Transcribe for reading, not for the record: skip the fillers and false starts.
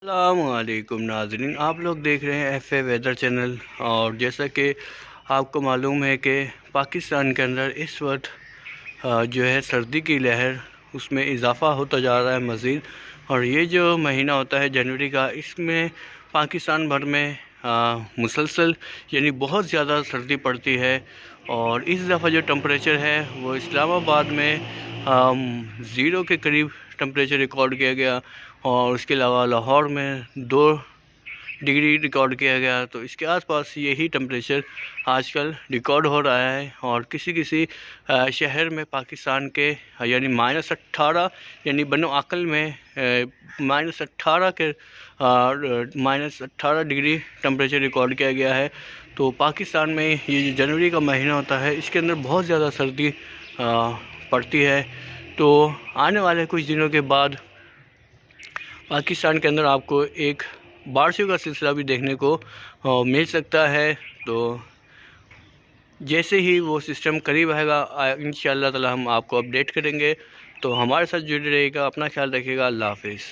अस्सलामुअलैकुम नाज़रीन, आप लोग देख रहे हैं FA वेदर चैनल। और जैसा कि आपको मालूम है कि पाकिस्तान के अंदर इस वक्त जो है सर्दी की लहर उसमें इजाफ़ा होता जा रहा है मज़ीद। और ये जो महीना होता है जनवरी का, इसमें पाकिस्तान भर में मुसलसल यानी बहुत ज़्यादा सर्दी पड़ती है। और इस दफ़ा जो टेम्परेचर है वो इस्लामाबाद में ज़ीरो के करीब टेम्परेचर रिकॉर्ड किया गया, और उसके अलावा लाहौर में 2 डिग्री रिकॉर्ड किया गया। तो इसके आसपास यही टेम्परेचर आजकल रिकॉर्ड हो रहा है। और किसी किसी शहर में पाकिस्तान के यानी -18 यानी बनो अकल में -18 के -18 डिग्री टेम्परेचर रिकॉर्ड किया गया है। तो पाकिस्तान में ये जो जनवरी का महीना होता है इसके अंदर बहुत ज़्यादा सर्दी पड़ती है। तो आने वाले कुछ दिनों के बाद पाकिस्तान के अंदर आपको एक बारिशों का सिलसिला भी देखने को मिल सकता है। तो जैसे ही वो सिस्टम करीब आएगा इंशाअल्लाह ताला हम आपको अपडेट करेंगे। तो हमारे साथ जुड़े रहिएगा, अपना ख्याल रखिएगा। अल्लाह हाफिज़।